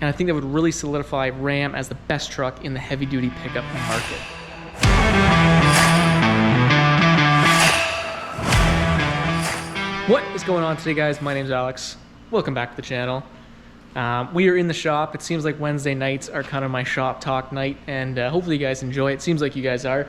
And I think that would really solidify Ram as the best truck in the heavy-duty pickup market. What is going on today, guys? My name's Alex. Welcome back to the channel. We are in the shop. It seems like Wednesday nights are kind of my shop talk night, and hopefully you guys enjoy it. Seems like you guys are.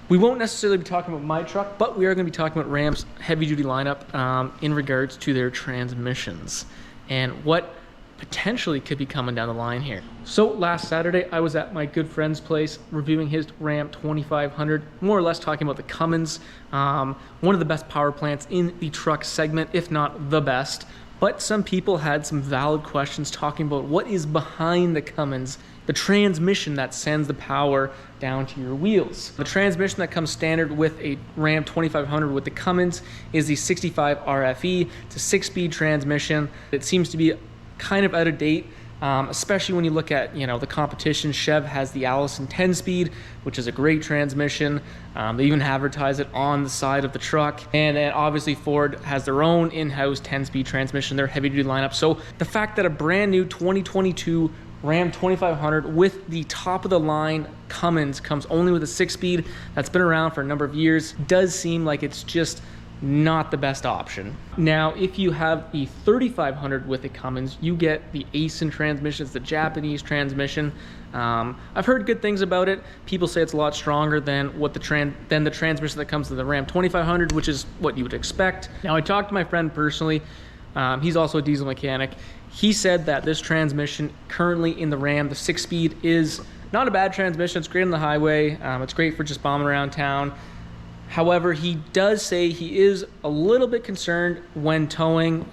We won't necessarily be talking about my truck, but we are going to be talking about Ram's heavy-duty lineup in regards to their transmissions and what potentially could be coming down the line here. So last Saturday, I was at my good friend's place reviewing his Ram 2500, more or less talking about the Cummins, one of the best power plants in the truck segment, if not the best. But some people had some valid questions talking about what is behind the Cummins, the transmission that sends the power down to your wheels. The transmission that comes standard with a Ram 2500 with the Cummins is the 65 RFE. It's a 6-speed transmission. It seems to be kind of out of date, especially when you look at, the competition. Chev has the Allison 10-speed, which is a great transmission. They even advertise it on the side of the truck. And then obviously Ford has their own in-house 10-speed transmission, their heavy-duty lineup. So the fact that a brand new 2022 Ram 2500 with the top-of-the-line Cummins comes only with a 6-speed that's been around for a number of years does seem like it's just not the best option. Now, if you have the 3500 with the Cummins, you get the Allison Transmissions, the Japanese transmission. I've heard good things about it. People say it's a lot stronger than what the transmission that comes with the Ram 2500, which is what you would expect. Now, I talked to my friend personally. He's also a diesel mechanic. He said that this transmission currently in the Ram, the 6-speed, is not a bad transmission. It's great on the highway. It's great for just bombing around town. However, he does say he is a little bit concerned when towing.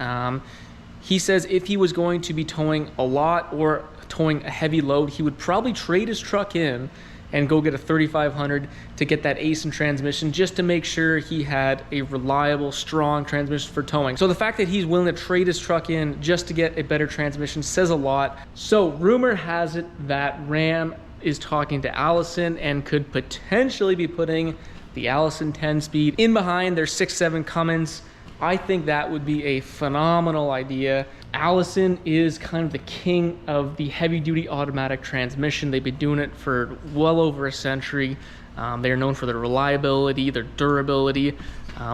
He says if he was going to be towing a lot or towing a heavy load, he would probably trade his truck in and go get a 3500 to get that Allison transmission, just to make sure he had a reliable, strong transmission for towing. So the fact that he's willing to trade his truck in just to get a better transmission says a lot. So rumor has it that Ram is talking to Allison and could potentially be putting the Allison 10-speed in behind their 6.7 Cummins. I think that would be a phenomenal idea. Allison is kind of the king of the heavy-duty automatic transmission. They've been doing it for well over a century. They are known for their reliability, their durability,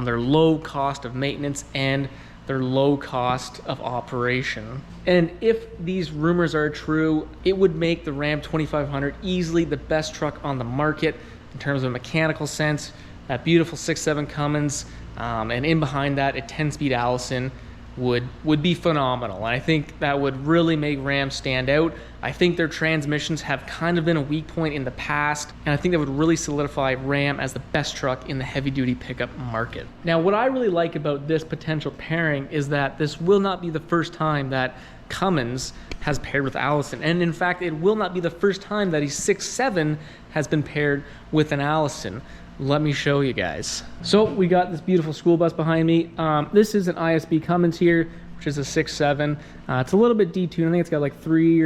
their low cost of maintenance, and their low cost of operation. And if these rumors are true, it would make the Ram 2500 easily the best truck on the market in terms of a mechanical sense. That beautiful 6.7 Cummins, and in behind that, a 10-speed Allison would be phenomenal. And I think that would really make Ram stand out. I think their transmissions have kind of been a weak point in the past, and I think that would really solidify Ram as the best truck in the heavy-duty pickup market. Now, what I really like about this potential pairing is that this will not be the first time that Cummins has paired with Allison, and in fact, it will not be the first time that a 6.7 has been paired with an Allison. Let me show you guys. So we got this beautiful school bus behind me. This is an ISB Cummins here, which is a 6.7. It's a little bit detuned. I think it's got like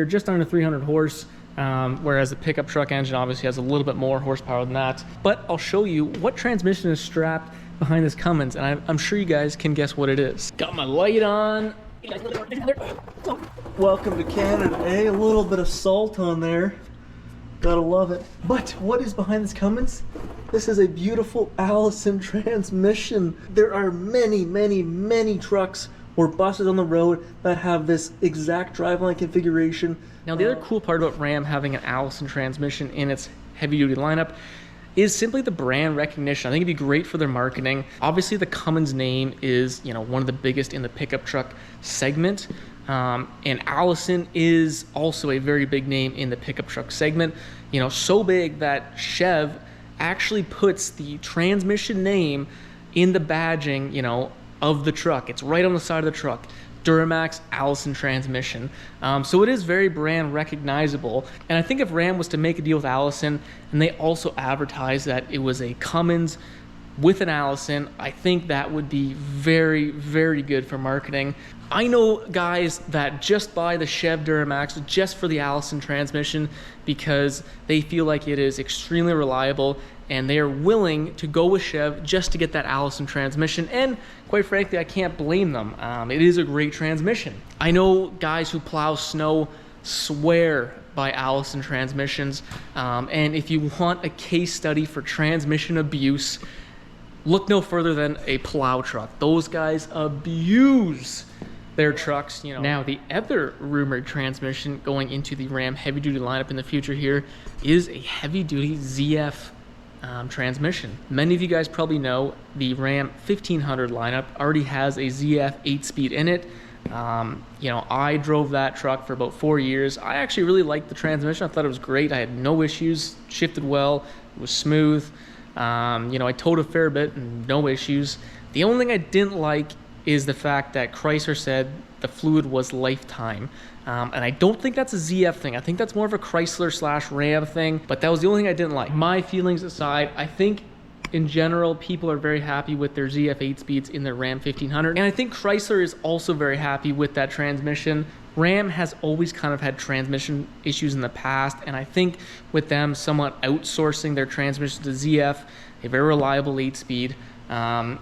just under 300 horse, whereas the pickup truck engine obviously has a little bit more horsepower than that. But I'll show you what transmission is strapped behind this Cummins, and I'm sure you guys can guess what it is. Got my light on. Welcome to Canada, eh? A little bit of salt on there. Gotta love it. But what is behind this Cummins? This is a beautiful Allison transmission. There are many, many, many trucks or buses on the road that have this exact driveline configuration. Now, the other cool part about Ram having an Allison transmission in its heavy-duty lineup is simply the brand recognition. I think it'd be great for their marketing. Obviously, the Cummins name is, one of the biggest in the pickup truck segment. And Allison is also a very big name in the pickup truck segment. So big that Chev actually puts the transmission name in the badging, of the truck. It's right on the side of the truck. Duramax Allison transmission. So it is very brand recognizable. And I think if Ram was to make a deal with Allison and they also advertise that it was a Cummins with an Allison, I think that would be very, very good for marketing. I know guys that just buy the Chev Duramax just for the Allison transmission because they feel like it is extremely reliable and they are willing to go with Chev just to get that Allison transmission. And quite frankly, I can't blame them. It is a great transmission. I know guys who plow snow swear by Allison Transmissions. And if you want a case study for transmission abuse, look no further than a plow truck. Those guys abuse their trucks, you know. Now, the other rumored transmission going into the Ram heavy-duty lineup in the future here is a heavy-duty ZF transmission. Many of you guys probably know the Ram 1500 lineup already has a ZF 8-speed in it. You know, I drove that truck for about 4 years. I actually really liked the transmission. I thought it was great. I had no issues, shifted well, it was smooth. You know, I towed a fair bit and no issues. The only thing I didn't like is the fact that Chrysler said the fluid was lifetime. And I don't think that's a ZF thing. I think that's more of a Chrysler/Ram thing, but that was the only thing I didn't like. My feelings aside, I think in general, people are very happy with their ZF 8-speeds in their Ram 1500. And I think Chrysler is also very happy with that transmission. Ram has always kind of had transmission issues in the past, and I think with them somewhat outsourcing their transmission to ZF, a very reliable 8-speed,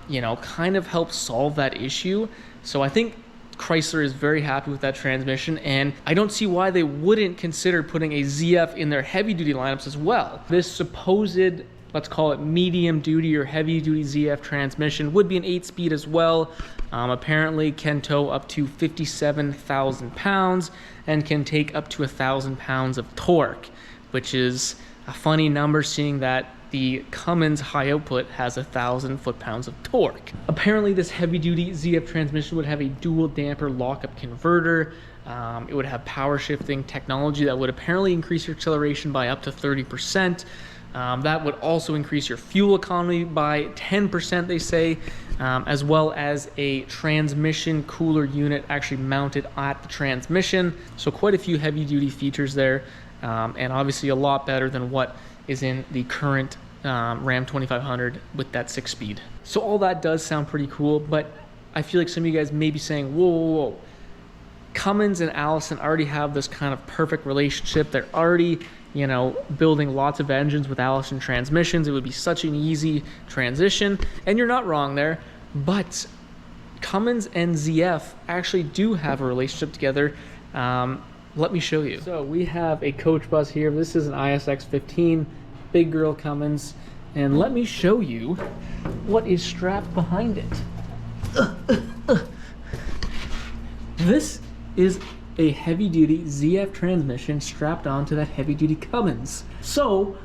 you know, kind of helps solve that issue. So I think Chrysler is very happy with that transmission, and I don't see why they wouldn't consider putting a ZF in their heavy-duty lineups as well. This supposed, let's call it medium duty or heavy duty ZF transmission, would be an 8-speed as well. Apparently can tow up to 57,000 pounds and can take up to 1,000 pounds of torque, which is a funny number seeing that the Cummins high output has 1,000 foot-pounds of torque. Apparently this heavy duty ZF transmission would have a dual damper lockup converter. It would have power shifting technology that would apparently increase your acceleration by up to 30%. That would also increase your fuel economy by 10%, they say, as well as a transmission cooler unit actually mounted at the transmission. So quite a few heavy-duty features there, and obviously a lot better than what is in the current Ram 2500 with that 6-speed. So all that does sound pretty cool, but I feel like some of you guys may be saying, whoa, whoa, whoa. Cummins and Allison already have this kind of perfect relationship. They're already, you know, building lots of engines with Allison Transmissions. It would be such an easy transition, and you're not wrong there, but Cummins and ZF actually do have a relationship together. Let me show you. So we have a coach bus here. This is an ISX 15, big girl Cummins, and let me show you what is strapped behind it. This is a heavy-duty ZF transmission strapped onto that heavy-duty Cummins. So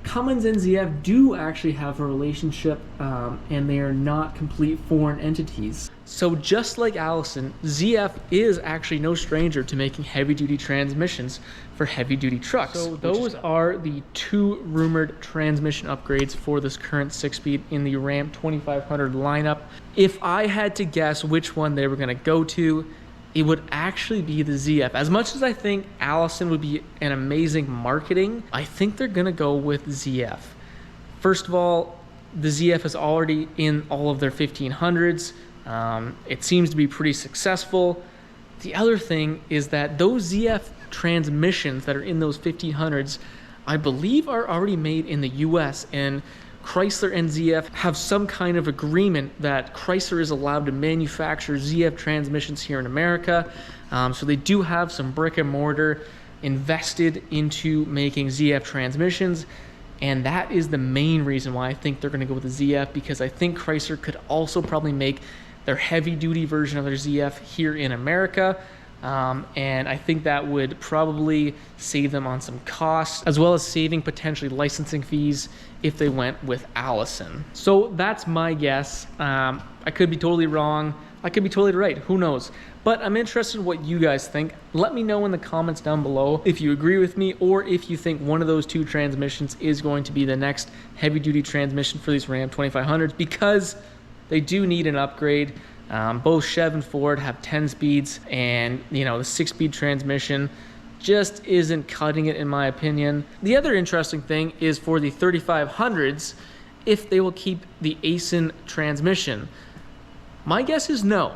Cummins and ZF do actually have a relationship, and they are not complete foreign entities. So just like Allison, ZF is actually no stranger to making heavy-duty transmissions for heavy-duty trucks. So those are the two rumored transmission upgrades for this current 6-speed in the Ram 2500 lineup. If I had to guess which one they were going to go to, it would actually be the ZF. As much as I think Allison would be an amazing marketing, I think they're gonna go with ZF. First of all, the ZF is already in all of their 1500s. It seems to be pretty successful. The other thing is that those ZF transmissions that are in those 1500s, I believe are already made in the US, and Chrysler and ZF have some kind of agreement that Chrysler is allowed to manufacture ZF transmissions here in America. So they do have some brick and mortar invested into making ZF transmissions. And that is the main reason why I think they're going to go with the ZF, because I think Chrysler could also probably make their heavy duty version of their ZF here in America. And I think that would probably save them on some costs, as well as saving potentially licensing fees if they went with Allison. So that's my guess. I could be totally wrong. I could be totally right. Who knows? But I'm interested in what you guys think. Let me know in the comments down below if you agree with me, or if you think one of those two transmissions is going to be the next heavy duty transmission for these Ram 2500s, because they do need an upgrade. Both Chev and Ford have 10 speeds, and you know, the 6-speed transmission just isn't cutting it in my opinion. The other interesting thing is for the 3500s, if they will keep the Allison transmission. My guess is no.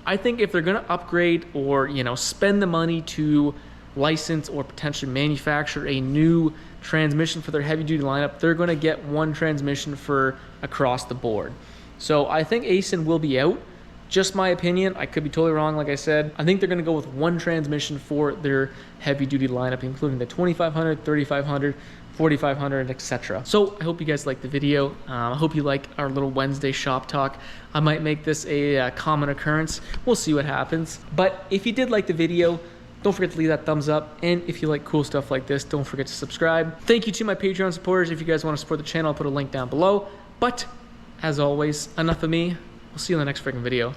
I think if they're gonna upgrade or, you know, spend the money to license or potentially manufacture a new transmission for their heavy duty lineup, they're gonna get one transmission for across the board. So I think Allison will be out. Just my opinion, I could be totally wrong. Like I said, I think they're gonna go with one transmission for their heavy duty lineup, including the 2500, 3500, 4500, etc. So I hope you guys liked the video. I hope you like our little Wednesday shop talk. I might make this a common occurrence. We'll see what happens. But if you did like the video, don't forget to leave that thumbs up. And if you like cool stuff like this, don't forget to subscribe. Thank you to my Patreon supporters. If you guys want to support the channel, I'll put a link down below. But as always, enough of me. We'll see you in the next freaking video.